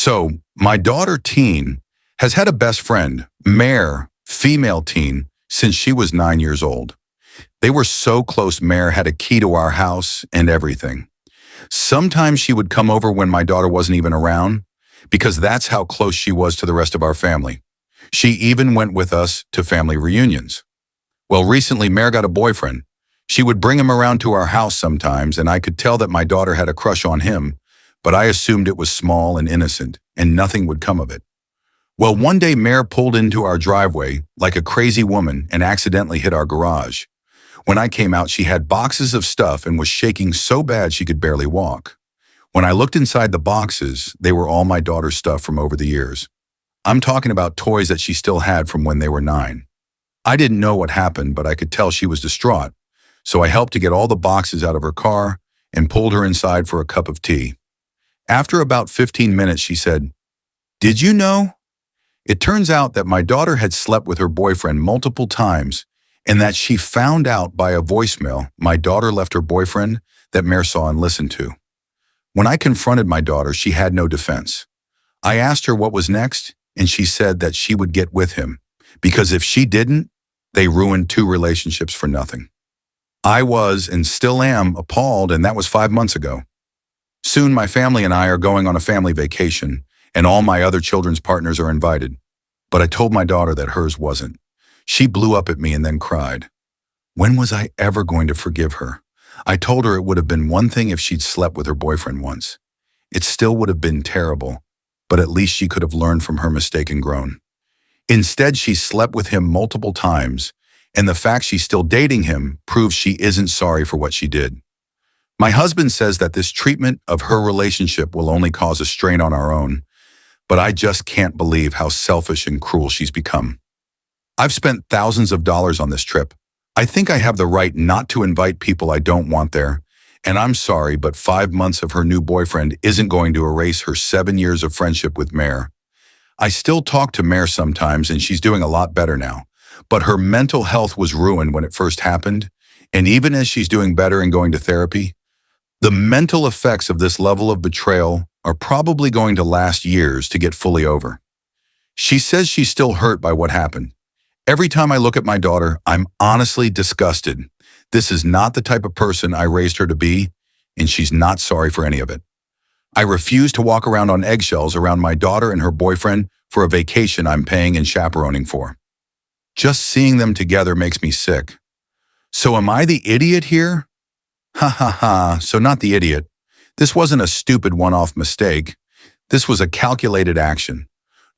So, my daughter teen has had a best friend, Mare, female teen, since she was 9 years old. They were so close Mare had a key to our house and everything. Sometimes she would come over when my daughter wasn't even around, because that's how close she was to the rest of our family. She even went with us to family reunions. Well, recently Mare got a boyfriend. She would bring him around to our house sometimes, and I could tell that my daughter had a crush on him, but I assumed it was small and innocent, and nothing would come of it. Well, one day Mare pulled into our driveway like a crazy woman and accidentally hit our garage. When I came out, she had boxes of stuff and was shaking so bad she could barely walk. When I looked inside the boxes, they were all my daughter's stuff from over the years. I'm talking about toys that she still had from when they were 9. I didn't know what happened, but I could tell she was distraught, so I helped to get all the boxes out of her car and pulled her inside for a cup of tea. After about 15 minutes, she said, "Did you know?" It turns out that my daughter had slept with her boyfriend multiple times and that she found out by a voicemail my daughter left her boyfriend that Mare saw and listened to. When I confronted my daughter, she had no defense. I asked her what was next, and she said that she would get with him, because if she didn't, they ruined 2 relationships for nothing. I was, and still am, appalled, and that was 5 months ago. Soon my family and I are going on a family vacation, and all my other children's partners are invited. But I told my daughter that hers wasn't. She blew up at me and then cried. When was I ever going to forgive her? I told her it would have been one thing if she'd slept with her boyfriend once. It still would have been terrible, but at least she could have learned from her mistake and grown. Instead, she slept with him multiple times, and the fact she's still dating him proves she isn't sorry for what she did. My husband says that this treatment of her relationship will only cause a strain on our own, but I just can't believe how selfish and cruel she's become. I've spent thousands of dollars on this trip. I think I have the right not to invite people I don't want there, and I'm sorry, but 5 months of her new boyfriend isn't going to erase her 7 years of friendship with Mare. I still talk to Mare sometimes, and she's doing a lot better now, but her mental health was ruined when it first happened, and even as she's doing better and going to therapy, the mental effects of this level of betrayal are probably going to last years to get fully over. She says she's still hurt by what happened. Every time I look at my daughter, I'm honestly disgusted. This is not the type of person I raised her to be, and she's not sorry for any of it. I refuse to walk around on eggshells around my daughter and her boyfriend for a vacation I'm paying and chaperoning for. Just seeing them together makes me sick. So am I the idiot here? Ha ha ha, so not the idiot. This wasn't a stupid one-off mistake. This was a calculated action.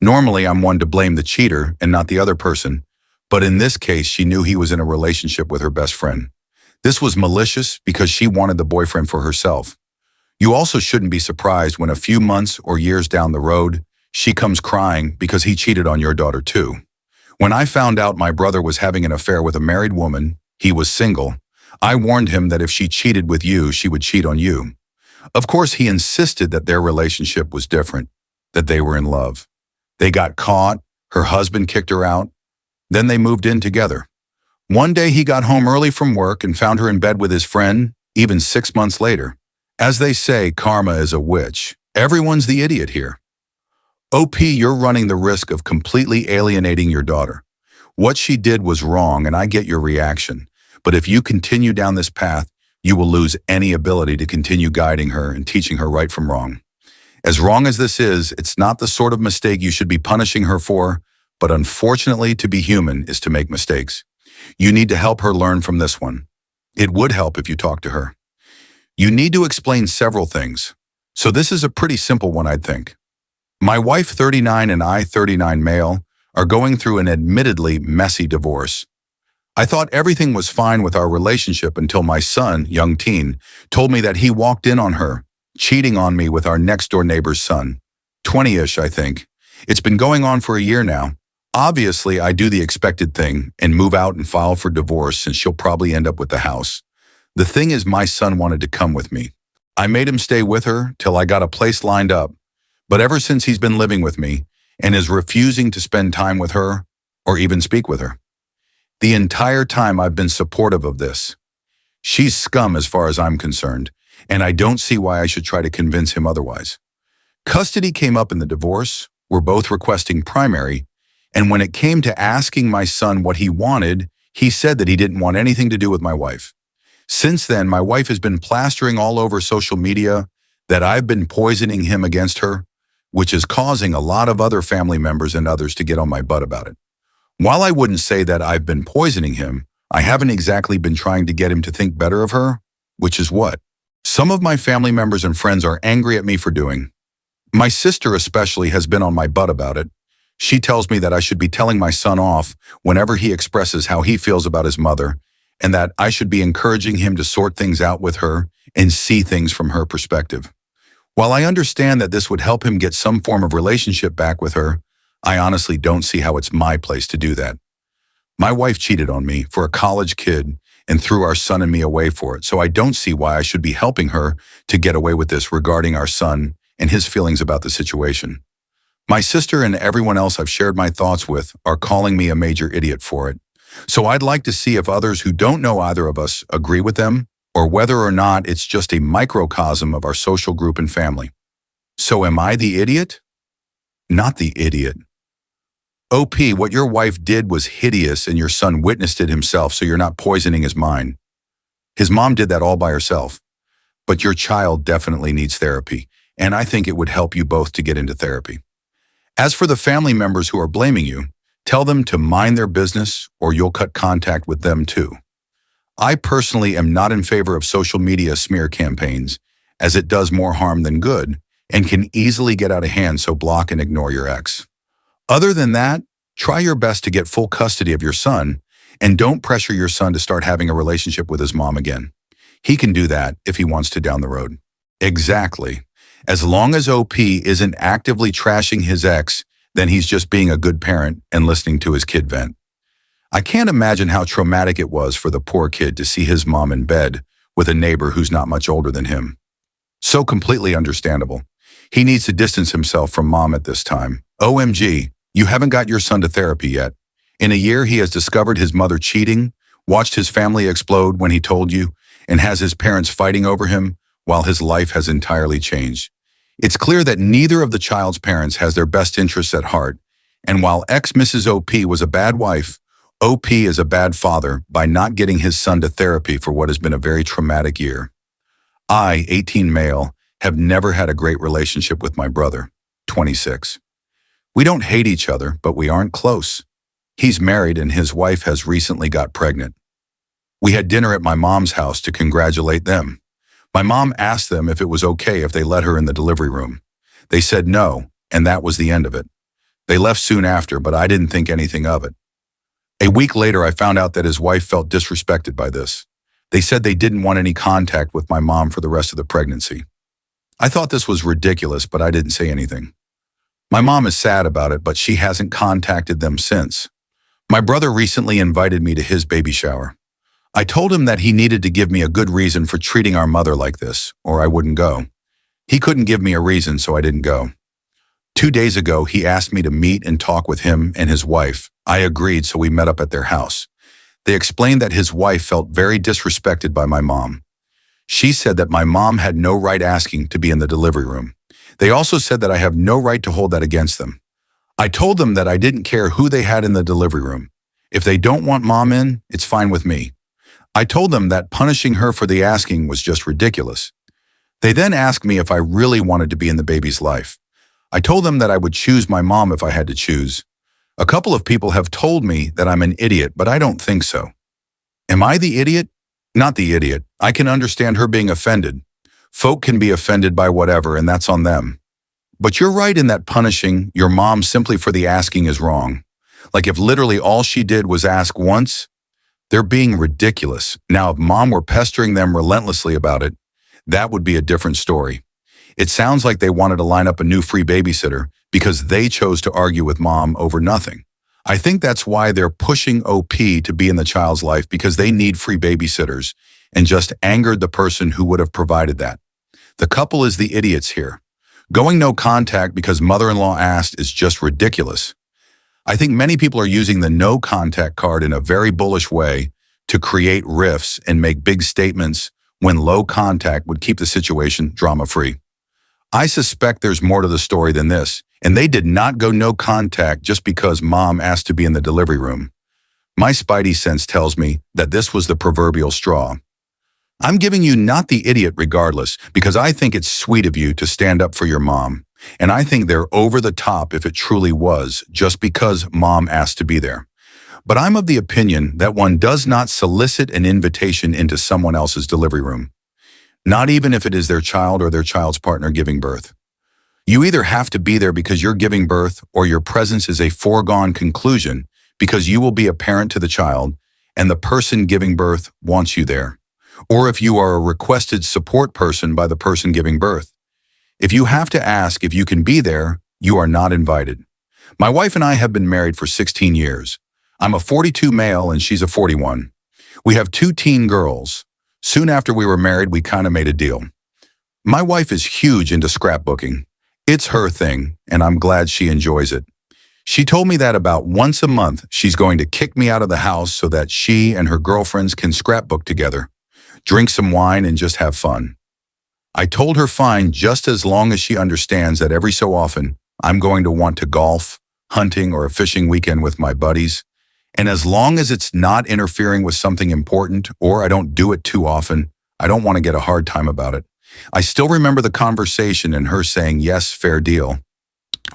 Normally, I'm one to blame the cheater and not the other person, but in this case, she knew he was in a relationship with her best friend. This was malicious because she wanted the boyfriend for herself. You also shouldn't be surprised when a few months or years down the road, she comes crying because he cheated on your daughter too. When I found out my brother was having an affair with a married woman, he was single, I warned him that if she cheated with you, she would cheat on you. Of course, he insisted that their relationship was different, that they were in love. They got caught, her husband kicked her out, then they moved in together. One day he got home early from work and found her in bed with his friend, even 6 months later. As they say, karma is a witch. Everyone's the idiot here. OP, you're running the risk of completely alienating your daughter. What she did was wrong, and I get your reaction. But if you continue down this path, you will lose any ability to continue guiding her and teaching her right from wrong. As wrong as this is, it's not the sort of mistake you should be punishing her for, but unfortunately, to be human is to make mistakes. You need to help her learn from this one. It would help if you talk to her. You need to explain several things. So this is a pretty simple one, I'd think. My wife, 39, and I, 39 male, are going through an admittedly messy divorce. I thought everything was fine with our relationship until my son, young teen, told me that he walked in on her, cheating on me with our next-door neighbor's son. 20-ish, I think. It's been going on for a year now. Obviously, I do the expected thing and move out and file for divorce since she'll probably end up with the house. The thing is, my son wanted to come with me. I made him stay with her till I got a place lined up. But ever since he's been living with me and is refusing to spend time with her or even speak with her. The entire time I've been supportive of this. She's scum as far as I'm concerned, and I don't see why I should try to convince him otherwise. Custody came up in the divorce. We're both requesting primary. And when it came to asking my son what he wanted, he said that he didn't want anything to do with my wife. Since then, my wife has been plastering all over social media that I've been poisoning him against her, which is causing a lot of other family members and others to get on my butt about it. While I wouldn't say that I've been poisoning him, I haven't exactly been trying to get him to think better of her, which is what some of my family members and friends are angry at me for doing. My sister especially has been on my butt about it. She tells me that I should be telling my son off whenever he expresses how he feels about his mother, and that I should be encouraging him to sort things out with her and see things from her perspective. While I understand that this would help him get some form of relationship back with her, I honestly don't see how it's my place to do that. My wife cheated on me for a college kid and threw our son and me away for it, so I don't see why I should be helping her to get away with this regarding our son and his feelings about the situation. My sister and everyone else I've shared my thoughts with are calling me a major idiot for it. So I'd like to see if others who don't know either of us agree with them, or whether or not it's just a microcosm of our social group and family. So am I the idiot? Not the idiot. OP, what your wife did was hideous and your son witnessed it himself, so you're not poisoning his mind. His mom did that all by herself. But your child definitely needs therapy, and I think it would help you both to get into therapy. As for the family members who are blaming you, tell them to mind their business or you'll cut contact with them too. I personally am not in favor of social media smear campaigns, as it does more harm than good and can easily get out of hand, so block and ignore your ex. Other than that, try your best to get full custody of your son and don't pressure your son to start having a relationship with his mom again. He can do that if he wants to down the road. Exactly. As long as OP isn't actively trashing his ex, then he's just being a good parent and listening to his kid vent. I can't imagine how traumatic it was for the poor kid to see his mom in bed with a neighbor who's not much older than him. So completely understandable. He needs to distance himself from mom at this time. OMG, you haven't got your son to therapy yet. In a year, he has discovered his mother cheating, watched his family explode when he told you, and has his parents fighting over him while his life has entirely changed. It's clear that neither of the child's parents has their best interests at heart, and while ex-Mrs. OP was a bad wife, OP is a bad father by not getting his son to therapy for what has been a very traumatic year. I, 18 male, have never had a great relationship with my brother, 26. We don't hate each other, but we aren't close. He's married and his wife has recently got pregnant. We had dinner at my mom's house to congratulate them. My mom asked them if it was okay if they let her in the delivery room. They said no, and that was the end of it. They left soon after, but I didn't think anything of it. A week later, I found out that his wife felt disrespected by this. They said they didn't want any contact with my mom for the rest of the pregnancy. I thought this was ridiculous, but I didn't say anything. My mom is sad about it, but she hasn't contacted them since. My brother recently invited me to his baby shower. I told him that he needed to give me a good reason for treating our mother like this, or I wouldn't go. He couldn't give me a reason, so I didn't go. 2 days ago, he asked me to meet and talk with him and his wife. I agreed, so we met up at their house. They explained that his wife felt very disrespected by my mom. She said that my mom had no right asking to be in the delivery room. They also said that I have no right to hold that against them. I told them that I didn't care who they had in the delivery room. If they don't want mom in, it's fine with me. I told them that punishing her for the asking was just ridiculous. They then asked me if I really wanted to be in the baby's life. I told them that I would choose my mom if I had to choose. A couple of people have told me that I'm an idiot, but I don't think so. Am I the idiot? Not the idiot. I can understand her being offended. Folk can be offended by whatever, and that's on them. But you're right in that punishing your mom simply for the asking is wrong. Like if literally all she did was ask once, they're being ridiculous. Now, if mom were pestering them relentlessly about it, that would be a different story. It sounds like they wanted to line up a new free babysitter because they chose to argue with mom over nothing. I think that's why they're pushing OP to be in the child's life, because they need free babysitters and just angered the person who would have provided that. The couple is the idiots here. Going no contact because mother-in-law asked is just ridiculous. I think many people are using the no contact card in a very bullish way to create rifts and make big statements when low contact would keep the situation drama-free. I suspect there's more to the story than this, and they did not go no contact just because mom asked to be in the delivery room. My spidey sense tells me that this was the proverbial straw. I'm giving you not the idiot regardless, because I think it's sweet of you to stand up for your mom, and I think they're over the top if it truly was just because mom asked to be there. But I'm of the opinion that one does not solicit an invitation into someone else's delivery room, not even if it is their child or their child's partner giving birth. You either have to be there because you're giving birth, or your presence is a foregone conclusion because you will be a parent to the child and the person giving birth wants you there. Or if you are a requested support person by the person giving birth. If you have to ask if you can be there, you are not invited. My wife and I have been married for 16 years. I'm a 42 male and she's a 41. We have 2 teen girls. Soon after we were married, we kind of made a deal. My wife is huge into scrapbooking. It's her thing, and I'm glad she enjoys it. She told me that about once a month, she's going to kick me out of the house so that she and her girlfriends can scrapbook together, drink some wine, and just have fun. I told her fine, just as long as she understands that every so often, I'm going to want to golf, hunting, or a fishing weekend with my buddies. And as long as it's not interfering with something important, or I don't do it too often, I don't want to get a hard time about it. I still remember the conversation and her saying, yes, fair deal.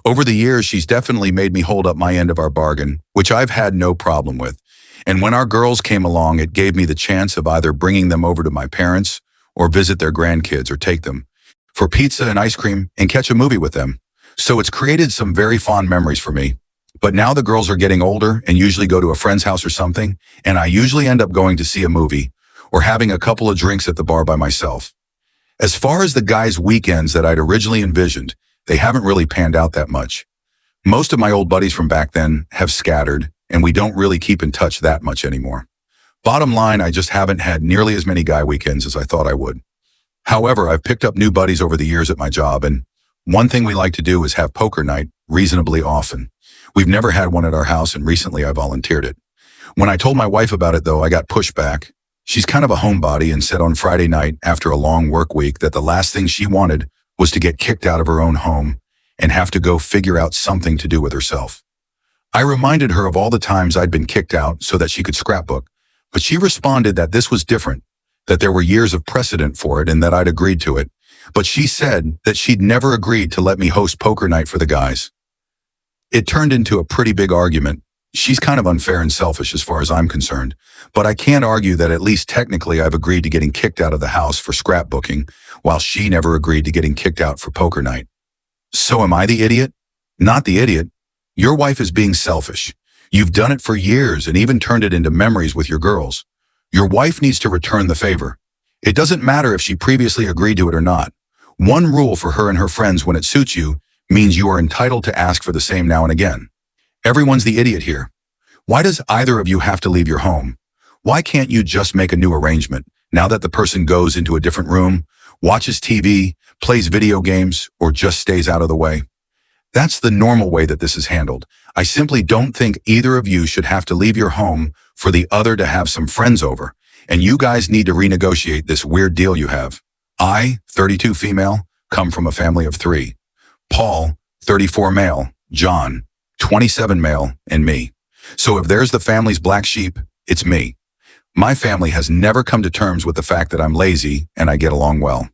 Over the years, she's definitely made me hold up my end of our bargain, which I've had no problem with. And when our girls came along, it gave me the chance of either bringing them over to my parents or visit their grandkids or take them for pizza and ice cream and catch a movie with them. So it's created some very fond memories for me. But now the girls are getting older and usually go to a friend's house or something, and I usually end up going to see a movie or having a couple of drinks at the bar by myself. As far as the guys' weekends that I'd originally envisioned, they haven't really panned out that much. Most of my old buddies from back then have scattered, and we don't really keep in touch that much anymore. Bottom line, I just haven't had nearly as many guy weekends as I thought I would. However, I've picked up new buddies over the years at my job, and one thing we like to do is have poker night reasonably often. We've never had one at our house, and recently I volunteered it. When I told my wife about it, though, I got pushback. She's kind of a homebody and said on Friday night, after a long work week, that the last thing she wanted was to get kicked out of her own home and have to go figure out something to do with herself. I reminded her of all the times I'd been kicked out so that she could scrapbook, but she responded that this was different, that there were years of precedent for it and that I'd agreed to it. But she said that she'd never agreed to let me host poker night for the guys. It turned into a pretty big argument. She's kind of unfair and selfish as far as I'm concerned, but I can't argue that at least technically I've agreed to getting kicked out of the house for scrapbooking, while she never agreed to getting kicked out for poker night. So am I the idiot? Not the idiot. Your wife is being selfish. You've done it for years and even turned it into memories with your girls. Your wife needs to return the favor. It doesn't matter if she previously agreed to it or not. One rule for her and her friends when it suits you means you are entitled to ask for the same now and again. Everyone's the idiot here. Why does either of you have to leave your home? Why can't you just make a new arrangement now that the person goes into a different room, watches TV, plays video games, or just stays out of the way? That's the normal way that this is handled. I simply don't think either of you should have to leave your home for the other to have some friends over, and you guys need to renegotiate this weird deal you have. I, 32 female, come from a family of 3. Paul, 34 male, John, 27 male, and me. So if there's the family's black sheep, it's me. My family has never come to terms with the fact that I'm lazy and I get along well.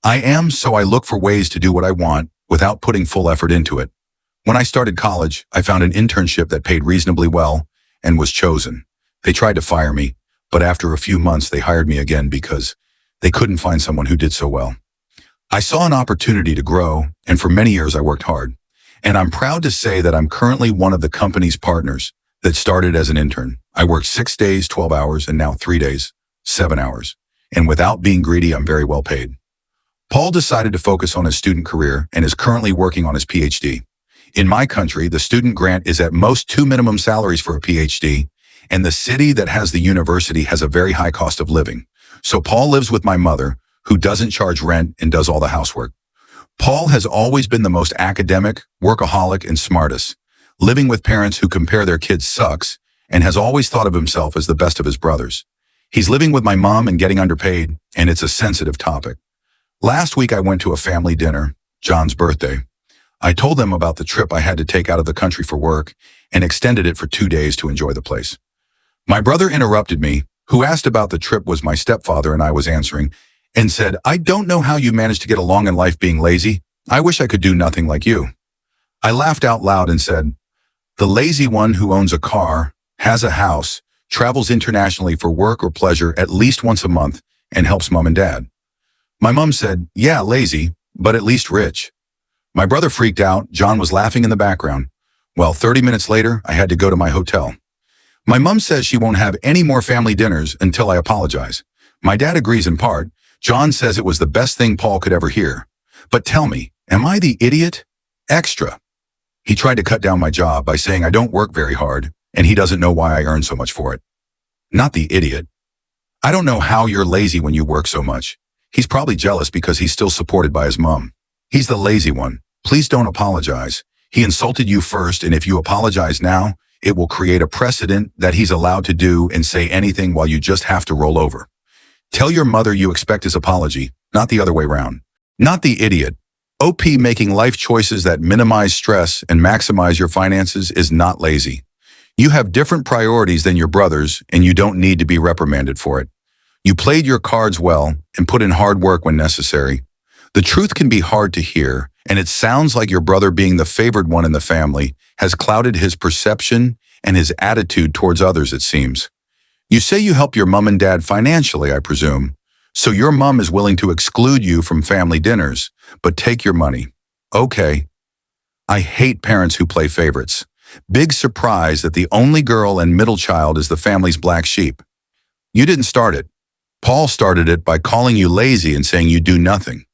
I am, so I look for ways to do what I want without putting full effort into it. When I started college, I found an internship that paid reasonably well and was chosen. They tried to fire me, but after a few months they hired me again because they couldn't find someone who did so well. I saw an opportunity to grow, and for many years I worked hard. And I'm proud to say that I'm currently one of the company's partners that started as an intern. I worked 6 days, 12 hours, and now 3 days, 7 hours. And without being greedy, I'm very well paid. Paul decided to focus on his student career and is currently working on his PhD. In my country, the student grant is at most 2 minimum salaries for a PhD, and the city that has the university has a very high cost of living. So Paul lives with my mother, who doesn't charge rent and does all the housework. Paul has always been the most academic, workaholic, and smartest, living with parents who compare their kids sucks, and has always thought of himself as the best of his brothers. He's living with my mom and getting underpaid, and it's a sensitive topic. Last week I went to a family dinner, John's birthday. I told them about the trip I had to take out of the country for work and extended it for 2 days to enjoy the place. My brother interrupted me, who asked about the trip was my stepfather and I was answering, and said, "I don't know how you managed to get along in life being lazy. I wish I could do nothing like you." I laughed out loud and said, "The lazy one who owns a car, has a house, travels internationally for work or pleasure at least once a month, and helps mom and dad." My mom said, "Yeah, lazy, but at least rich." My brother freaked out. John was laughing in the background. Well, 30 minutes later, I had to go to my hotel. My mom says she won't have any more family dinners until I apologize. My dad agrees in part. John says it was the best thing Paul could ever hear. But tell me, am I the idiot? Extra. He tried to cut down my job by saying I don't work very hard, and he doesn't know why I earn so much for it. Not the idiot. I don't know how you're lazy when you work so much. He's probably jealous because he's still supported by his mom. He's the lazy one. Please don't apologize. He insulted you first, and if you apologize now, it will create a precedent that he's allowed to do and say anything while you just have to roll over. Tell your mother you expect his apology, not the other way around. Not the idiot. OP making life choices that minimize stress and maximize your finances is not lazy. You have different priorities than your brothers, and you don't need to be reprimanded for it. You played your cards well and put in hard work when necessary. The truth can be hard to hear, and it sounds like your brother, being the favored one in the family, has clouded his perception and his attitude towards others, it seems. You say you help your mom and dad financially, I presume, so your mom is willing to exclude you from family dinners, but take your money. Okay. I hate parents who play favorites. Big surprise that the only girl and middle child is the family's black sheep. You didn't start it. Paul started it by calling you lazy and saying you do nothing.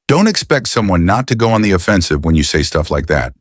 Don't expect someone not to go on the offensive when you say stuff like that.